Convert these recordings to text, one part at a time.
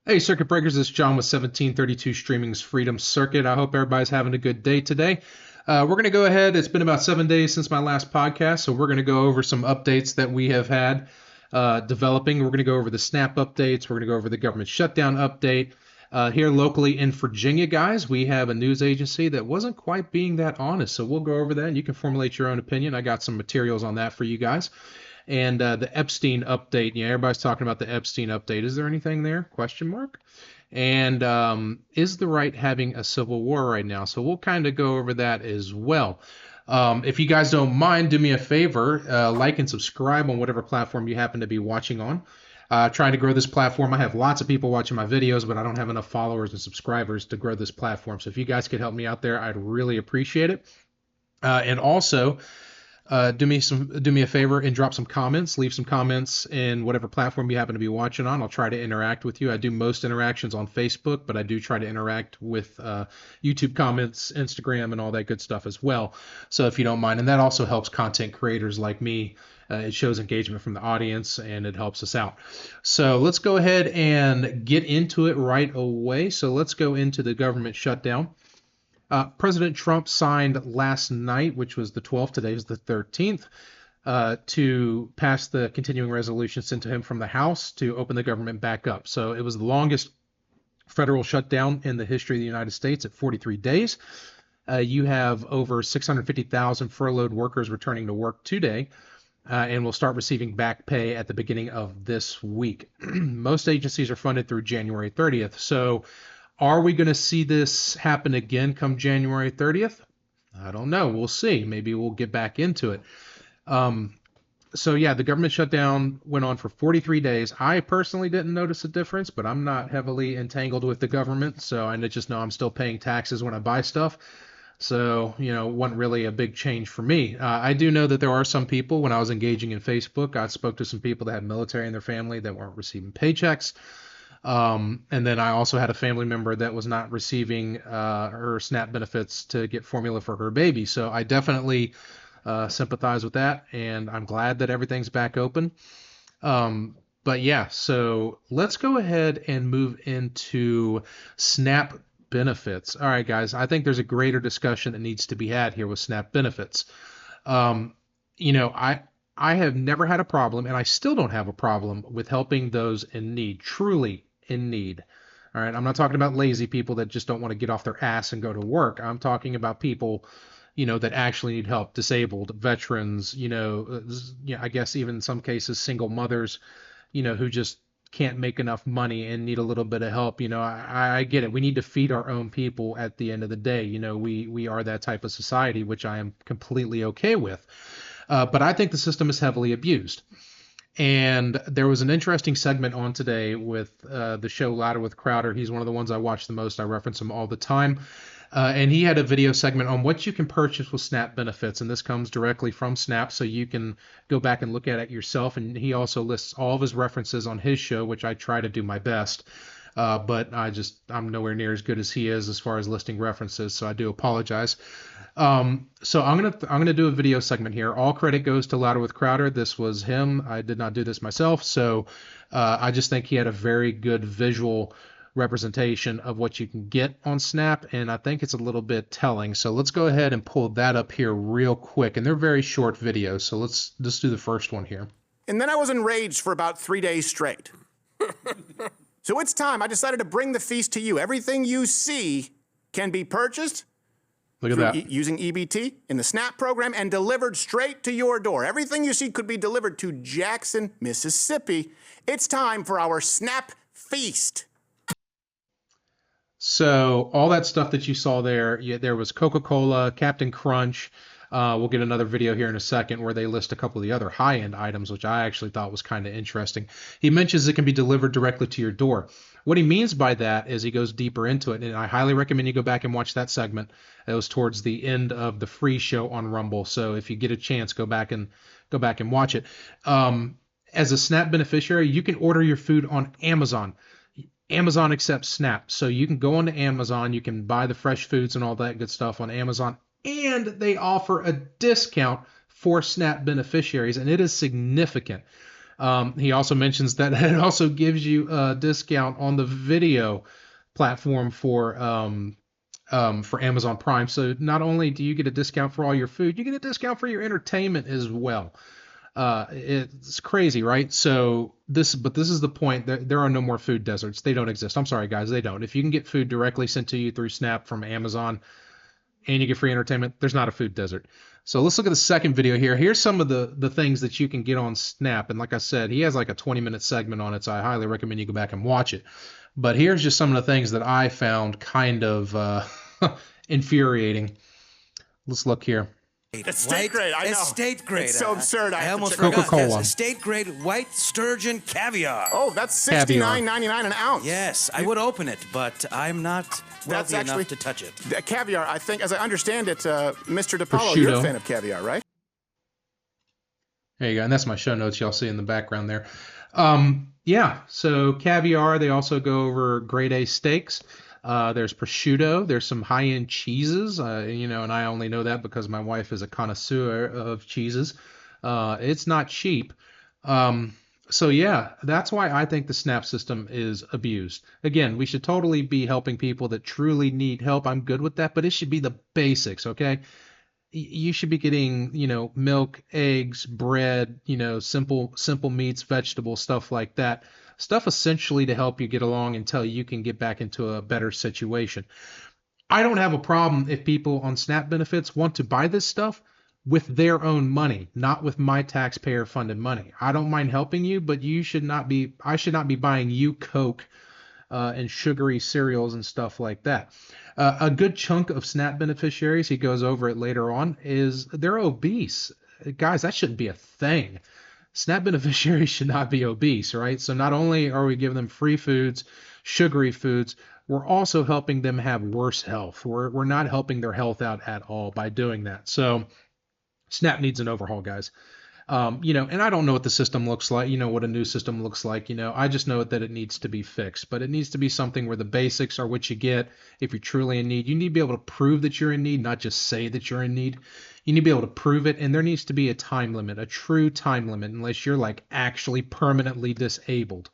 Hey, Circuit Breakers, it's John with 1732 Streaming's Freedom Circuit. I hope everybody's having a good day today. We're going to go ahead. It's been about 7 days since my last podcast, so we're going to go over some updates that we have had developing. We're going to go over the SNAP updates. We're going to go over the government shutdown update. Here locally in Virginia, guys, we have a news agency that wasn't quite being that honest, so we'll go over that, and you can formulate your own opinion. I got some materials on that for you guys. And the Epstein update. Yeah, everybody's talking about the Epstein update. Is there anything there? Question mark. And is the right having a civil war right now? So we'll kind of go over that as well. If you guys don't mind, do me a favor, like and subscribe on whatever platform you happen to be watching on. Trying to grow this platform. I have lots of people watching my videos, but I don't have enough followers and subscribers to grow this platform. So if you guys could help me out there, I'd really appreciate it. And also, do me a favor and drop some comments. Leave some comments in whatever platform you happen to be watching on. I'll try to interact with you. I do most interactions on Facebook, but I do try to interact with YouTube comments, Instagram, and all that good stuff as well. So if you don't mind, and that also helps content creators like me. It shows engagement from the audience and it helps us out. So let's go ahead and get into it right away. So let's go into the government shutdown. President Trump signed last night, which was the 12th, today is the 13th, to pass the continuing resolution sent to him from the House to open the government back up. So it was the longest federal shutdown in the history of the United States at 43 days. You have over 650,000 furloughed workers returning to work today. And will start receiving back pay at the beginning of this week. Most agencies are funded through January 30th. So are we going to see this happen again come January 30th? I don't know. We'll see. Maybe we'll get back into it. So yeah, the government shutdown went on for 43 days. I personally didn't notice a difference, but I'm not heavily entangled with the government. So I just know I'm still paying taxes when I buy stuff. So, it wasn't really a big change for me. I do know that there are some people, when I was engaging in Facebook, I spoke to some people that had military in their family that weren't receiving paychecks. And then I also had a family member that was not receiving her SNAP benefits to get formula for her baby. So I definitely sympathize with that, and I'm glad that everything's back open. But yeah, so let's go ahead and move into SNAP benefits. All right, guys, I think there's a greater discussion that needs to be had here with SNAP benefits. I have never had a problem, and I still don't have a problem with helping those in need, truly in need. All right, I'm not talking about lazy people that just don't want to get off their ass and go to work. I'm talking about people, that actually need help, disabled, veterans, I guess even in some cases single mothers, who just can't make enough money and need a little bit of help. I get it. We need to feed our own people at the end of the day. We are that type of society, which I am completely okay with. But I think the system is heavily abused. And there was an interesting segment on today with the show Louder with Crowder. He's one of the ones I watch the most. I reference him all the time. And he had a video segment on what you can purchase with SNAP benefits. And this comes directly from SNAP, so you can go back and look at it yourself. And he also lists all of his references on his show, which I try to do my best. But I'm nowhere near as good as he is as far as listing references, so I do apologize. So I'm gonna do a video segment here. All credit goes to Louder with Crowder. This was him. I did not do this myself, so I just think he had a very good visual representation of what you can get on SNAP, and I think it's a little bit telling. So let's go ahead and pull that up here real quick, and they're very short videos. So let's just do the first one here. And then I was enraged for about 3 days straight. So it's time. I decided to bring the feast to you. Everything you see can be purchased Look at that. using EBT in the SNAP program and delivered straight to your door. Everything you see could be delivered to Jackson, Mississippi. It's time for our SNAP feast. So all that stuff that you saw there, there was Coca-Cola, Captain Crunch. We'll get another video here in a second where they list a couple of the other high-end items, which I actually thought was kind of interesting. He mentions it can be delivered directly to your door. What he means by that is he goes deeper into it, and I highly recommend you go back and watch that segment. It was towards the end of the free show on Rumble, so if you get a chance, go back and watch it. As a SNAP beneficiary, you can order your food on Amazon. Amazon accepts SNAP, so you can go onto Amazon, you can buy the fresh foods and all that good stuff on Amazon, and they offer a discount for SNAP beneficiaries, and it is significant. He also mentions that it also gives you a discount on the video platform for Amazon Prime. So not only do you get a discount for all your food, you get a discount for your entertainment as well. It's crazy, right? But this is the point. There are no more food deserts. They don't exist. I'm sorry, guys, they don't. If you can get food directly sent to you through Snap from Amazon and you get free entertainment, there's not a food desert. So let's look at the second video here. Here's some of the things that you can get on Snap. And like I said, he has like a 20-minute segment on it, so I highly recommend you go back and watch it. But here's just some of the things that I found kind of infuriating. Let's look here. Estate grade, I know. Estate grade. It's so absurd. I almost have to check it forgot. out. Coca-Cola. Yes, estate grade white sturgeon caviar. Oh, that's $69.99 an ounce. Yes, I would open it, but I'm not That's wealthy actually enough to touch it. The caviar, I think, as I understand it, Mr. DePaulo, Prosciutto. you're a fan of caviar, right? There you go. And that's my show notes y'all see in the background there. Yeah, so caviar, they also go over grade A steaks. There's prosciutto. There's some high-end cheeses, and I only know that because my wife is a connoisseur of cheeses. It's not cheap. So yeah, that's why I think the SNAP system is abused. Again, we should totally be helping people that truly need help. I'm good with that, but it should be the basics, okay? You should be getting, milk, eggs, bread, simple meats, vegetables, stuff like that. Stuff essentially to help you get along until you can get back into a better situation. I don't have a problem if people on SNAP benefits want to buy this stuff with their own money, not with my taxpayer funded money. I don't mind helping you, but I should not be buying you Coke and sugary cereals and stuff like that. A good chunk of SNAP beneficiaries, he goes over it later on, they're obese. Guys, that shouldn't be a thing. SNAP beneficiaries should not be obese, right? So not only are we giving them free foods, sugary foods, we're also helping them have worse health. We're not helping their health out at all by doing that. So SNAP needs an overhaul, guys. And I don't know what the system looks like, what a new system looks like, I just know that it needs to be fixed, but it needs to be something where the basics are what you get. If you're truly in need, you need to be able to prove that you're in need, not just say that you're in need. You need to be able to prove it. And there needs to be a time limit, a true time limit, unless you're like actually permanently disabled.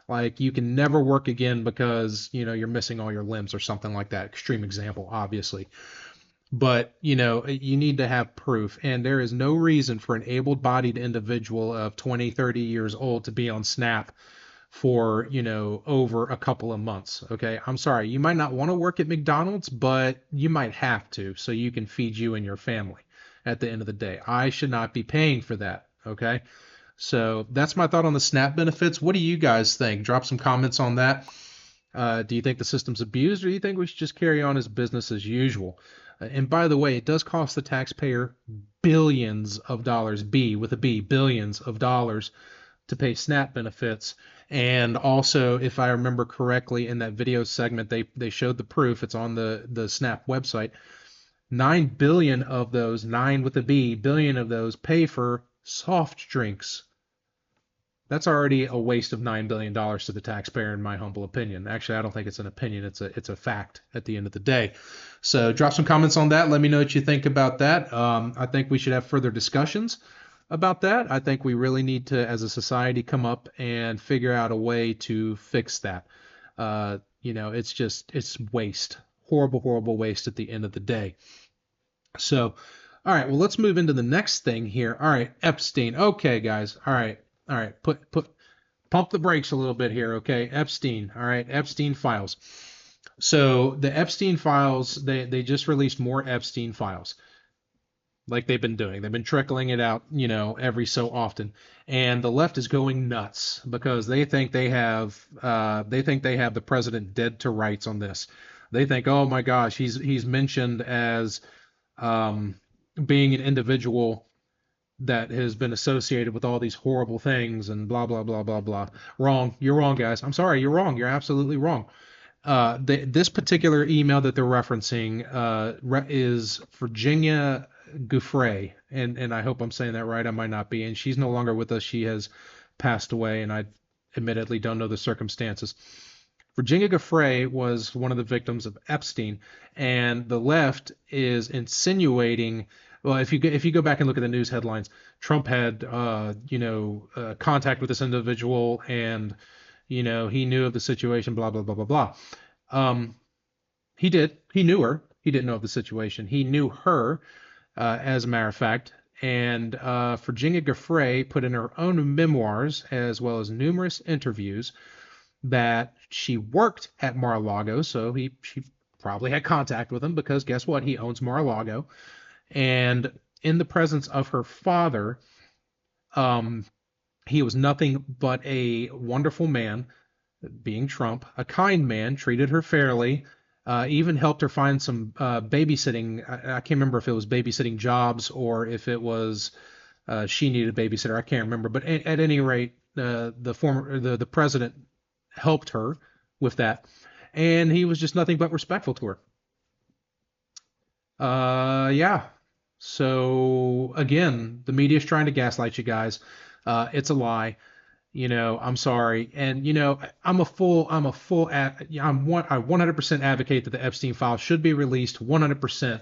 Like you can never work again because, you're missing all your limbs or something like that. Extreme example, obviously. But, you need to have proof. And there is no reason for an able-bodied individual of 20, 30 years old to be on SNAP for, over a couple of months. Okay. I'm sorry. You might not want to work at McDonald's, but you might have to so you can feed you and your family at the end of the day. I should not be paying for that. Okay. So that's my thought on the SNAP benefits. What do you guys think? Drop some comments on that. Do you think the system's abused, or do you think we should just carry on as business as usual? And by the way, it does cost the taxpayer billions of dollars, billions of dollars to pay SNAP benefits. And also, if I remember correctly, in that video segment, they showed the proof. It's on the SNAP website. 9 billion of those, 9 with a B, billion of those pay for soft drinks. That's already a waste of $9 billion to the taxpayer, in my humble opinion. Actually, I don't think it's an opinion. It's a fact at the end of the day. So drop some comments on that. Let me know what you think about that. I think we should have further discussions about that. I think we really need to, as a society, come up and figure out a way to fix that. It's waste. Horrible, horrible waste at the end of the day. So, all right, well, let's move into the next thing here. All right, Epstein. Okay, guys. All right. Pump the brakes a little bit here, okay? Epstein, all right, Epstein files. So the Epstein files, they just released more Epstein files, like they've been doing. They've been trickling it out, every so often. And the left is going nuts because they think they have the president dead to rights on this. They think, oh my gosh, he's mentioned as being an individual that has been associated with all these horrible things and blah, blah, blah, blah, blah. Wrong. You're wrong, guys. I'm sorry. You're wrong. You're absolutely wrong. This particular email that they're referencing is Virginia Giuffre, and I hope I'm saying that right. I might not be. And she's no longer with us. She has passed away, and I admittedly don't know the circumstances. Virginia Giuffre was one of the victims of Epstein, and the left is insinuating. Well, if you go back and look at the news headlines, Trump had, contact with this individual, and, he knew of the situation, blah, blah, blah, blah, blah. He did. He knew her. He didn't know of the situation. He knew her, as a matter of fact. And Virginia Giuffre put in her own memoirs, as well as numerous interviews, that she worked at Mar-a-Lago, so she probably had contact with him because guess what? He owns Mar-a-Lago. And in the presence of her father, he was nothing but a wonderful man, being Trump, a kind man, treated her fairly, even helped her find some babysitting. I can't remember if it was babysitting jobs or if it was she needed a babysitter. I can't remember. But at any rate, the president helped her with that, and he was just nothing but respectful to her. Yeah. So again, the media is trying to gaslight you guys. It's a lie. I'm sorry. And, I 100% advocate that the Epstein files should be released 100%.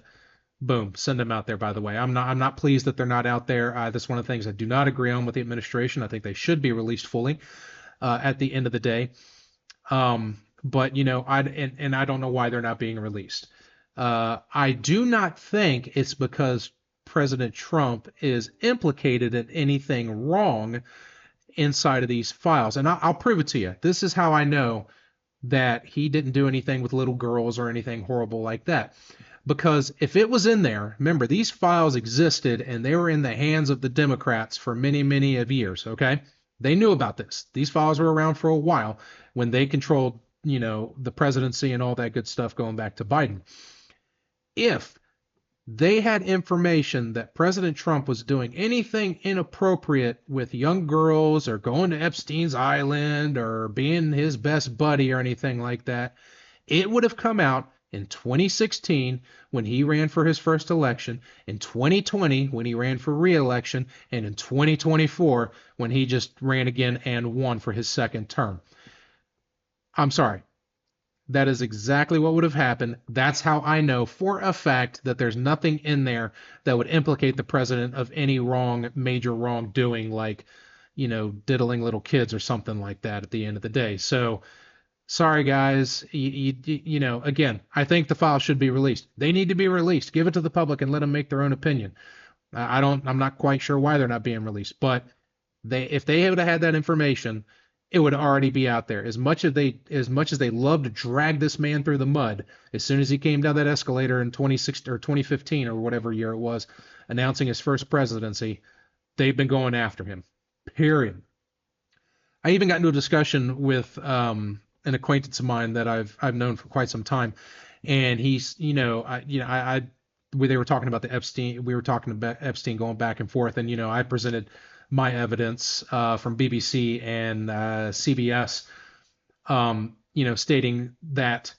Boom. Send them out there, by the way. I'm not pleased that they're not out there. That's one of the things I do not agree on with the administration. I think they should be released fully, at the end of the day. But, I don't know why they're not being released. I do not think it's because President Trump is implicated in anything wrong inside of these files. And I'll prove it to you. This is how I know that he didn't do anything with little girls or anything horrible like that. Because if it was in there, remember, these files existed and they were in the hands of the Democrats for many, many of years, okay? They knew about this. These files were around for a while when they controlled, the presidency and all that good stuff going back to Biden. If they had information that President Trump was doing anything inappropriate with young girls or going to Epstein's Island or being his best buddy or anything like that, it would have come out in 2016 when he ran for his first election, in 2020 when he ran for re-election, and in 2024 when he just ran again and won for his second term. I'm sorry. That is exactly what would have happened. That's how I know for a fact that there's nothing in there that would implicate the president of any major wrongdoing, like, diddling little kids or something like that at the end of the day. So, sorry guys, again, I think the file should be released. They need to be released. Give it to the public and let them make their own opinion. I'm not quite sure why they're not being released, but if they would have had that information, it would already be out there. As much as they love to drag this man through the mud, as soon as he came down that escalator in 2016 or 2015 or whatever year it was, announcing his first presidency, they've been going after him. Period. I even got into a discussion with an acquaintance of mine that I've known for quite some time, and he's they were talking about the Epstein. We were talking about Epstein going back and forth, and I presented my evidence from BBC and CBS, stating that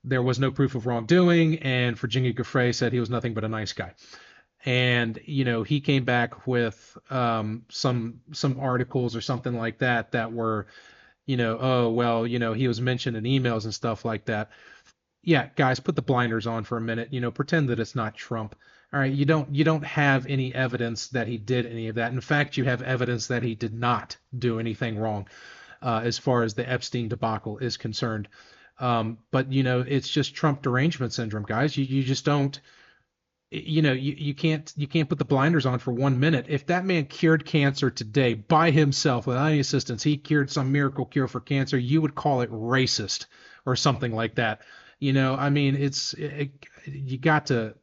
there was no proof of wrongdoing, and Virginia Giuffre said he was nothing but a nice guy. And he came back with some articles or something like that were, he was mentioned in emails and stuff like that. Yeah, guys, put the blinders on for a minute. Pretend that it's not Trump. All right, you don't have any evidence that he did any of that. In fact, you have evidence that he did not do anything wrong, as far as the Epstein debacle is concerned. But it's just Trump derangement syndrome, guys. You just don't. You can't put the blinders on for 1 minute. If that man cured cancer today by himself without any assistance, he cured some miracle cure for cancer, you would call it racist or something like that. You got to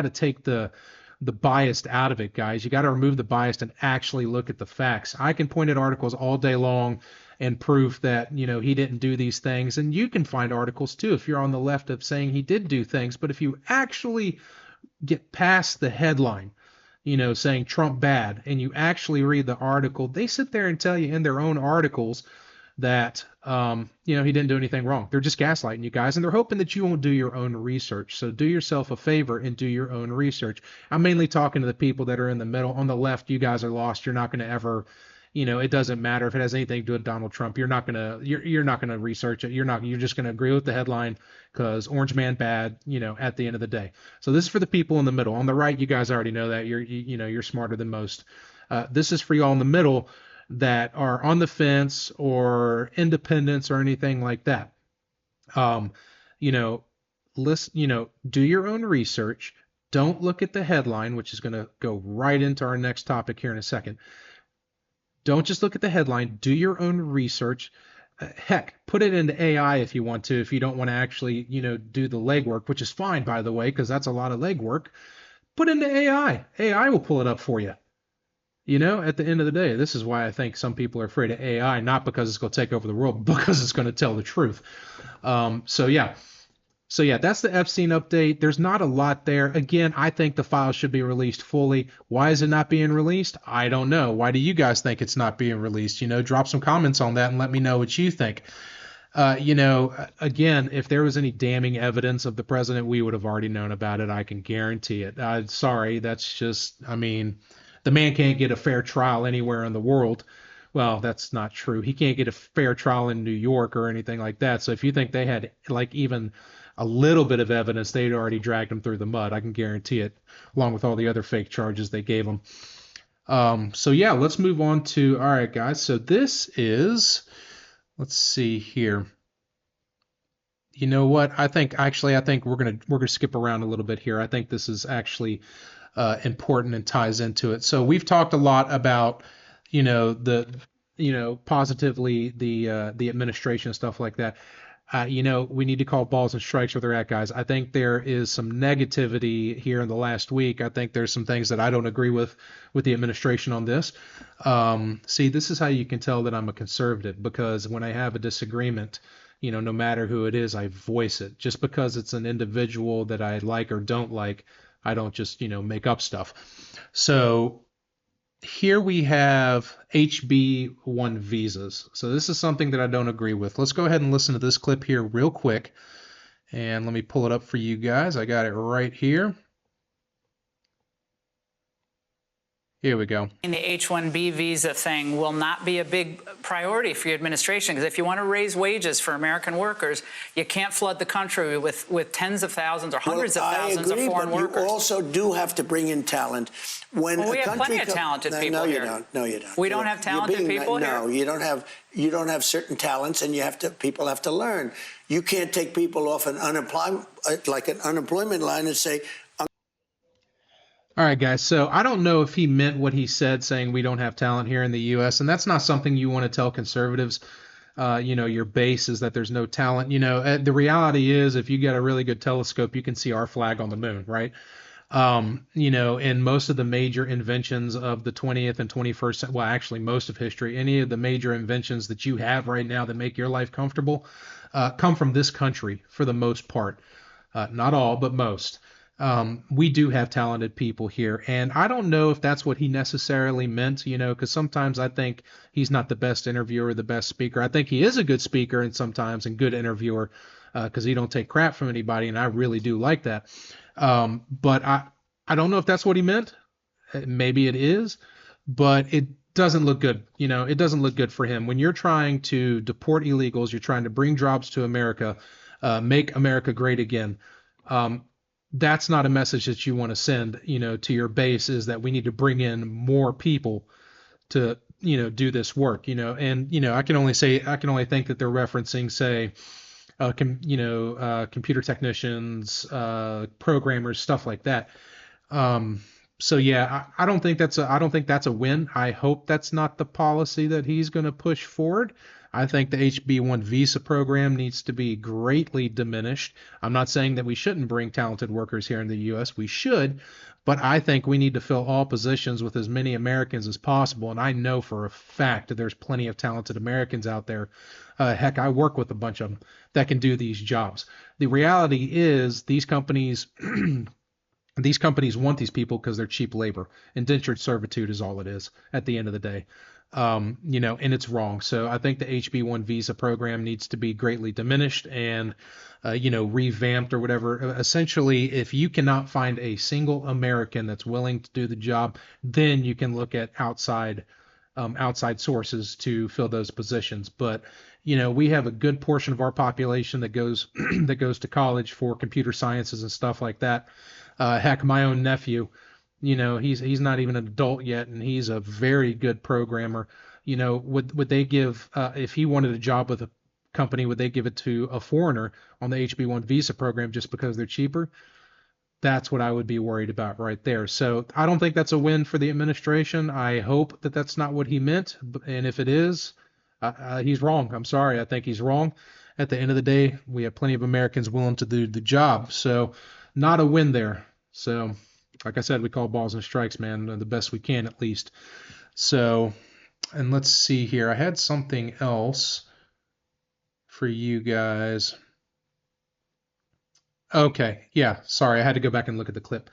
take the bias out of it, guys. You got to remove the bias and actually look at the facts. I can point at articles all day long and prove that, he didn't do these things. And you can find articles too, if you're on the left, of saying he did do things. But if you actually get past the headline, saying Trump bad, and you actually read the article, they sit there and tell you in their own articles that, he didn't do anything wrong. They're just gaslighting you guys, and they're hoping that you won't do your own research. So do yourself a favor and do your own research. I'm mainly talking to the people that are in the middle. On the left, you guys are lost. You're not going to ever, it doesn't matter if it has anything to do with Donald Trump. You're not going to research it. You're just going to agree with the headline because Orange Man bad, at the end of the day. So this is for the people in the middle. On the right, you guys already know that. You're smarter than most. This is for y'all in the middle that are on the fence or independents or anything like that. You know, do your own research. Don't look at the headline, which is going to go right into our next topic here in a second. Don't just look at the headline. Do your own research. Heck, put it into AI if you want to, if you don't want to actually, do the legwork, which is fine, by the way, because that's a lot of legwork. Put into AI. AI will pull it up for you. At the end of the day, this is why I think some people are afraid of AI, not because it's going to take over the world, but because it's going to tell the truth. So yeah, that's the Epstein update. There's not a lot there. Again, I think the file should be released fully. Why is it not being released? I don't know. Why do you guys think it's not being released? Drop some comments on that and let me know what you think. Again, if there was any damning evidence of the president, we would have already known about it. I can guarantee it. Sorry, that's just, the man can't get a fair trial anywhere in the world. Well, that's not true. He can't get a fair trial in New York or anything like that. So if you think they had even a little bit of evidence, they'd already dragged him through the mud. I can guarantee it, along with all the other fake charges they gave him. So yeah, let's move on to, all right, guys. So this is, let's see here. You know what? I think we're gonna skip around a little bit here. I think this is actually important and ties into it. So we've talked a lot about, positively the administration and stuff like that. We need to call balls and strikes where they're at, guys. I think there is some negativity here in the last week. I think there's some things that I don't agree with the administration on this. See, this is how you can tell that I'm a conservative, because when I have a disagreement, no matter who it is, I voice it. Just because it's an individual that I like or don't like, I don't just, make up stuff. So here we have HB1 visas. So this is something that I don't agree with. Let's go ahead and listen to this clip here real quick. And let me pull it up for you guys. I got it right here. Here we go. The H-1B visa thing will not be a big priority for your administration, because if you want to raise wages for American workers, you can't flood the country with tens of thousands or hundreds of thousands of foreign workers. You also do have to bring in talent. We have plenty of talented people here. No, you don't. We don't have talented people here? No, you don't have certain talents, and people have to learn. You can't take people off an unemployment line and say, all right, guys, so I don't know if he meant what he said, saying we don't have talent here in the U.S., and that's not something you want to tell conservatives. Your base is that there's no talent. The reality is, if you get a really good telescope, you can see our flag on the moon, right? And most of the major inventions of the 20th and 21st, well, actually most of history, any of the major inventions that you have right now that make your life comfortable, come from this country for the most part. Not all, but most. We do have talented people here, and I don't know if that's what he necessarily meant, because sometimes I think he's not the best interviewer, the best speaker. I think he is a good speaker and sometimes and good interviewer, because he don't take crap from anybody, and I really do like that. But I don't know if that's what he meant. Maybe it is, but it doesn't look good. It doesn't look good for him. When you're trying to deport illegals, you're trying to bring jobs to America, make America great again. That's not a message that you want to send, to your base, is that we need to bring in more people to, do this work, and, I can only think that they're referencing, say, computer technicians, programmers, stuff like that. So yeah, I don't think that's a win. I hope that's not the policy that he's going to push forward. I think the HB1 visa program needs to be greatly diminished. I'm not saying that we shouldn't bring talented workers here in the U.S. We should, but I think we need to fill all positions with as many Americans as possible. And I know for a fact that there's plenty of talented Americans out there. Heck, I work with a bunch of them that can do these jobs. The reality is these companies want these people because they're cheap labor. Indentured servitude is all it is at the end of the day. And it's wrong. So I think the HB1 visa program needs to be greatly diminished and, revamped or whatever. Essentially, if you cannot find a single American that's willing to do the job, then you can look at outside sources to fill those positions. But, we have a good portion of our population that goes to college for computer sciences and stuff like that. Heck, my own nephew, he's not even an adult yet, and he's a very good programmer. Would they give if he wanted a job with a company, would they give it to a foreigner on the HB1 visa program just because they're cheaper? That's what I would be worried about right there. So I don't think that's a win for the administration. I hope that that's not what he meant. And if it is, he's wrong. I'm sorry. I think he's wrong. At the end of the day, we have plenty of Americans willing to do the job. So not a win there. So like I said, we call balls and strikes, man, the best we can at least. So, and let's see here. I had something else for you guys. Okay, yeah, sorry, I had to go back and look at the clip.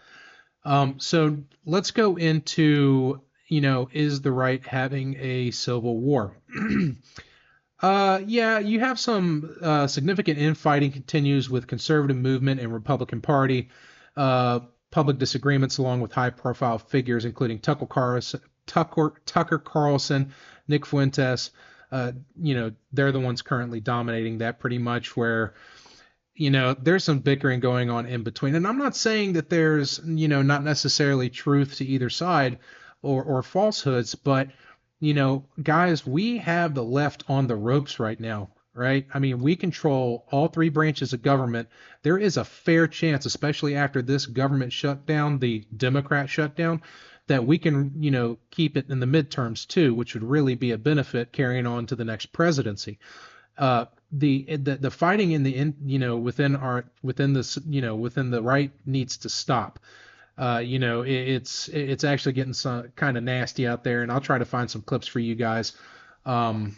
So let's go into, is the right having a civil war? Yeah, you have some significant infighting continues with conservative movement and Republican Party. Public disagreements along with high-profile figures, including Tucker Carlson, Nick Fuentes. They're the ones currently dominating that pretty much, where there's some bickering going on in between. And I'm not saying that there's, not necessarily truth to either side or falsehoods, but, guys, we have the left on the ropes right now, right? I mean, we control all three branches of government. There is a fair chance, especially after this government shutdown, the Democrat shutdown, that we can, keep it in the midterms too, which would really be a benefit carrying on to the next presidency. The fighting within the right needs to stop. It's actually getting some kind of nasty out there, and I'll try to find some clips for you guys. And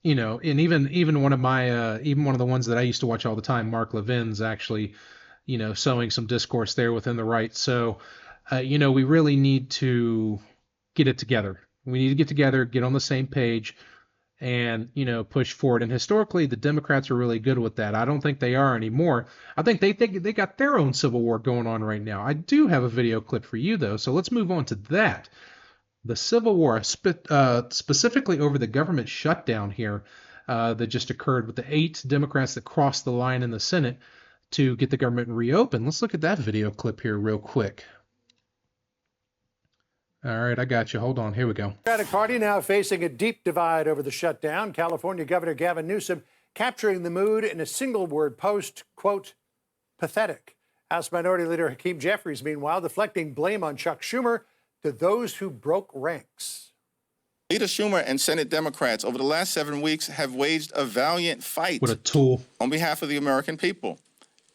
even one of the ones that I used to watch all the time, Mark Levin's actually, sowing some discourse there within the right. So, we really need to get it together. We need to get together, get on the same page, and push forward. And historically, the Democrats are really good with that. I don't think they are anymore. I think they got their own civil war going on right now. I do have a video clip for you though, so let's move on to that. The civil war, specifically over the government shutdown here, that just occurred with the 8 Democrats that crossed the line in the Senate to get the government reopened. Let's look at that video clip here real quick. All right, I got you. Hold on. Here we go. Democratic Party now facing a deep divide over the shutdown. California Governor Gavin Newsom capturing the mood in a single-word post, quote, pathetic. House Minority Leader Hakeem Jeffries, meanwhile, deflecting blame on Chuck Schumer to those who broke ranks. Leader Schumer and Senate Democrats over the last 7 weeks have waged a valiant fight. What a tool. On behalf of the American people.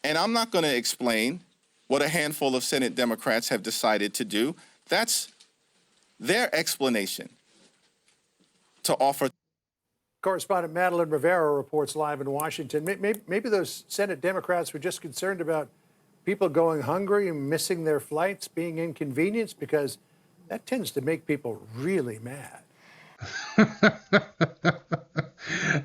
And I'm not going to explain what a handful of Senate Democrats have decided to do. That's their explanation to offer. Correspondent Madeline Rivera reports live in Washington. Maybe those Senate Democrats were just concerned about people going hungry and missing their flights, being inconvenienced, because that tends to make people really mad.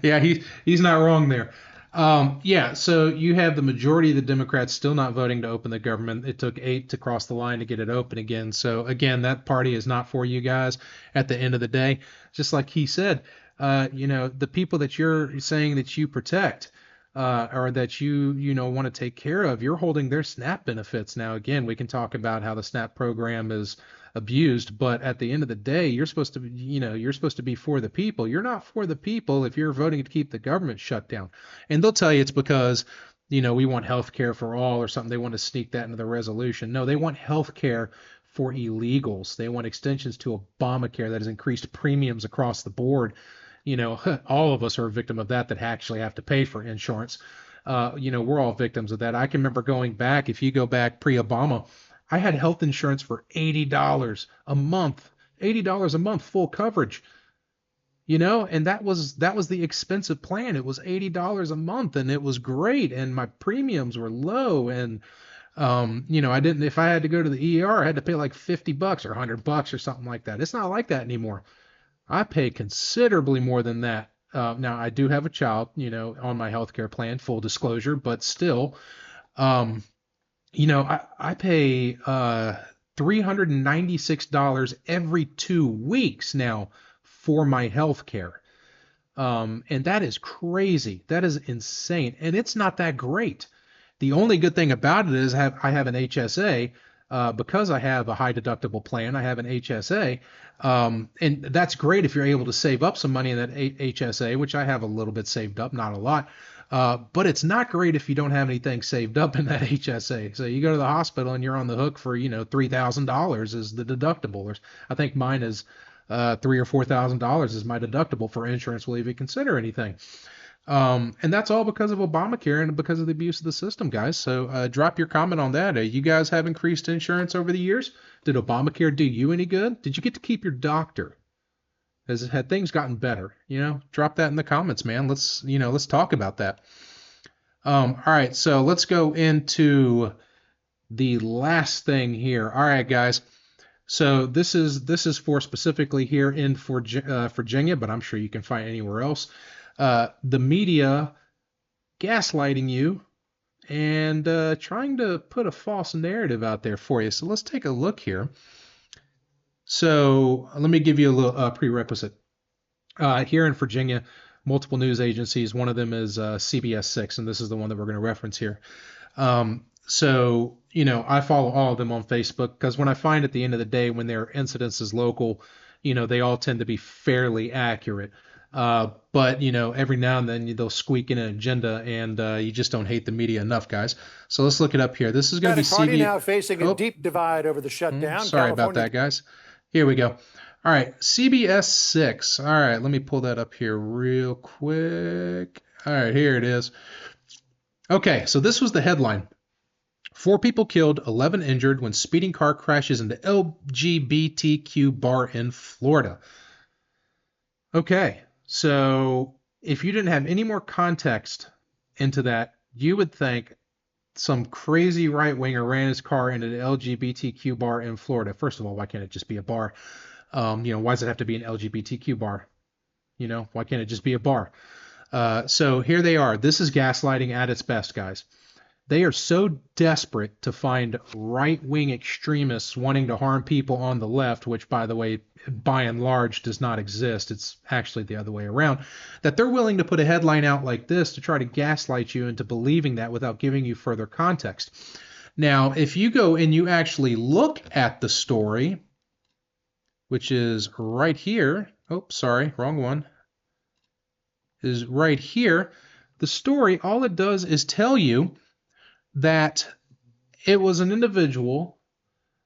Yeah, he's not wrong there. So you have the majority of the Democrats still not voting to open the government. It took 8 to cross the line to get it open again. So again, that party is not for you guys at the end of the day. Just like he said, the people that you're saying that you protect, or that you want to take care of, you're holding their SNAP benefits. Now, again, we can talk about how the SNAP program is abused, but at the end of the day, you're supposed to be for the people. You're not for the people if you're voting to keep the government shut down. And they'll tell you it's because, we want health care for all or something. They want to sneak that into the resolution. No, they want health care for illegals. They want extensions to Obamacare that has increased premiums across the board. All of us are a victim of that actually have to pay for insurance. We're all victims of that. I can remember going back, if you go back pre-Obama, I had health insurance for $80 a month, $80 a month, full coverage, and that was the expensive plan. It was $80 a month, and it was great. And my premiums were low. And, if I had to go to the ER, I had to pay like $50 or $100 or something like that. It's not like that anymore. I pay considerably more than that. Now I do have a child, on my healthcare plan, full disclosure, but still, I pay $396 every 2 weeks now for my health care. And that is crazy. That is insane. And it's not that great. The only good thing about it is I have an HSA, because I have a high deductible plan. I have an HSA, and that's great if you're able to save up some money in that HSA, which I have a little bit saved up, not a lot. But it's not great if you don't have anything saved up in that HSA. So you go to the hospital and you're on the hook for, $3,000 is the deductible. I think mine is $3,000 or $4,000 is my deductible for insurance will even consider anything. And that's all because of Obamacare and because of the abuse of the system, guys. So drop your comment on that. You guys have increased insurance over the years. Did Obamacare do you any good? Did you get to keep your doctor? Had things gotten better? Drop that in the comments, man. Let's talk about that. All right, so let's go into the last thing here. All right, guys. So this is for specifically here in Virginia, but I'm sure you can find anywhere else. The media gaslighting you and trying to put a false narrative out there for you. So let's take a look here. So let me give you a little prerequisite. Here in Virginia, multiple news agencies. One of them is CBS 6, and this is the one that we're going to reference here. So, I follow all of them on Facebook because when I find at the end of the day when their incidence is local, they all tend to be fairly accurate. But every now and then they'll squeak in an agenda, and you just don't hate the media enough, guys. So let's look it up here. This is going to be Party now facing a deep divide over the shutdown. Sorry about that, guys. Here we go. All right, CBS 6. All right, let me pull that up here real quick. All right, here it is. Okay, so this was the headline. 4 people killed, 11 injured when speeding car crashes into LGBTQ bar in Florida. Okay, so if you didn't have any more context into that, you would think some crazy right-winger ran his car into the LGBTQ bar in Florida. First of all, why can't it just be a bar? Why does it have to be an LGBTQ bar? Why can't it just be a bar? So here they are. This is gaslighting at its best, guys. They are so desperate to find right-wing extremists wanting to harm people on the left, which, by the way, by and large does not exist. It's actually the other way around, that they're willing to put a headline out like this to try to gaslight you into believing that without giving you further context. Now, if you go and you actually look at the story, which is right here. Oh, sorry, wrong one. Is right here. The story, all it does is tell you that it was an individual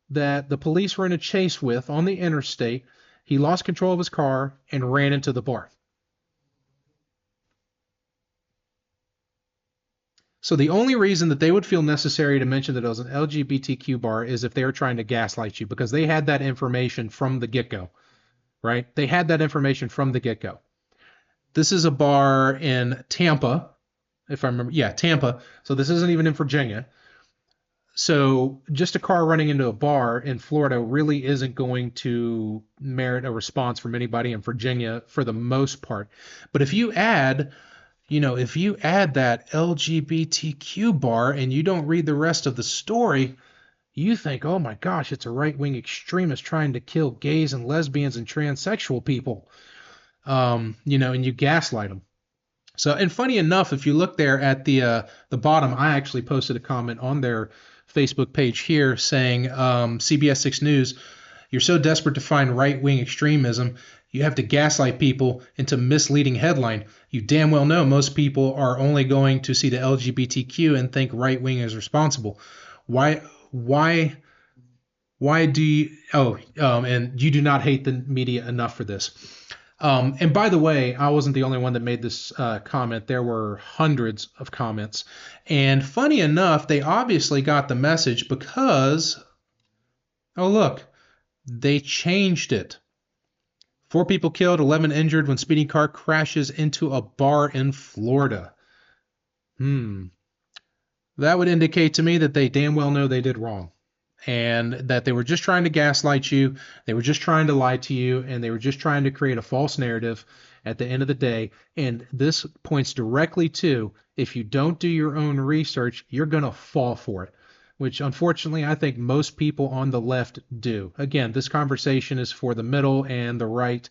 that the police were in a chase with on the interstate. He lost control of his car and ran into the bar. So the only reason that they would feel necessary to mention that it was an LGBTQ bar is if they were trying to gaslight you, because they had that information from the get-go, right? They had that information from the get-go. This is a bar in Tampa, if I remember. Yeah, Tampa. So this isn't even in Virginia. So just a car running into a bar in Florida really isn't going to merit a response from anybody in Virginia for the most part. But if you add that LGBTQ bar and you don't read the rest of the story, you think, oh my gosh, it's a right-wing extremist trying to kill gays and lesbians and transsexual people, and you gaslight them. So, and funny enough, if you look there at the bottom, I actually posted a comment on their Facebook page here saying, CBS 6 News, you're so desperate to find right-wing extremism, you have to gaslight people into misleading headline. You damn well know most people are only going to see the LGBTQ and think right-wing is responsible. Why do you, and you do not hate the media enough for this. And by the way, I wasn't the only one that made this comment. There were hundreds of comments. And funny enough, they obviously got the message because, oh look, they changed it. 4 people killed, 11 injured when speeding car crashes into a bar in Florida. That would indicate to me that they damn well know they did wrong. And that they were just trying to gaslight you, they were just trying to lie to you, and they were just trying to create a false narrative at the end of the day. And this points directly to, if you don't do your own research, you're going to fall for it, which unfortunately I think most people on the left do. Again, this conversation is for the middle and the right.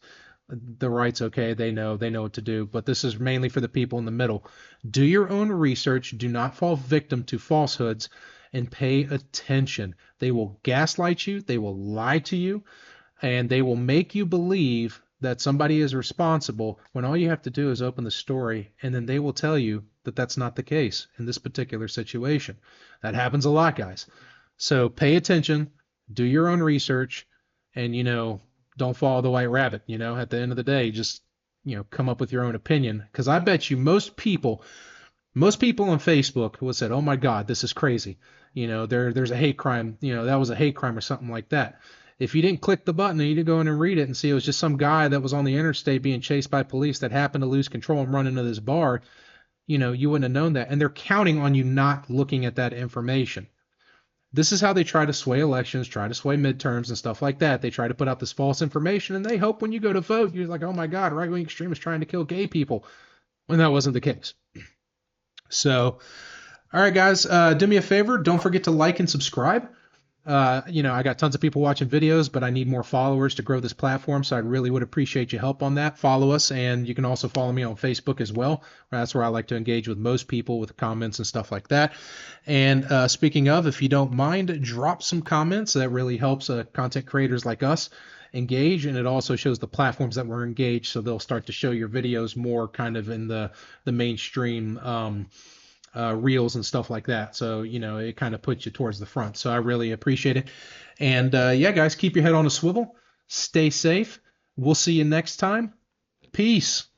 The right's okay, they know what to do, but this is mainly for the people in the middle. Do your own research, do not fall victim to falsehoods, and pay attention. They will gaslight you, they will lie to you, and they will make you believe that somebody is responsible when all you have to do is open the story, and then they will tell you that that's not the case in this particular situation. That happens a lot, guys. So pay attention, do your own research, and, don't follow the white rabbit. At the end of the day, just, come up with your own opinion. Because I bet you most people on Facebook will say, oh my God, this is crazy. There's a hate crime, that was a hate crime or something like that. If you didn't click the button and you didn't go in and read it and see it was just some guy that was on the interstate being chased by police that happened to lose control and run into this bar, you wouldn't have known that. And they're counting on you not looking at that information. This is how they try to sway elections, try to sway midterms and stuff like that. They try to put out this false information, and they hope when you go to vote, you're like, oh my God, right-wing extremists trying to kill gay people, when that wasn't the case. So, all right, guys, do me a favor. Don't forget to like and subscribe. I got tons of people watching videos, but I need more followers to grow this platform, so I really would appreciate your help on that. Follow us, and you can also follow me on Facebook as well. That's where I like to engage with most people with comments and stuff like that. And speaking of, if you don't mind, drop some comments. That really helps content creators like us engage, and it also shows the platforms that we're engaged, so they'll start to show your videos more kind of in the mainstream reels and stuff like that. So, it kind of puts you towards the front. So I really appreciate it. And yeah, guys, keep your head on a swivel. Stay safe. We'll see you next time. Peace.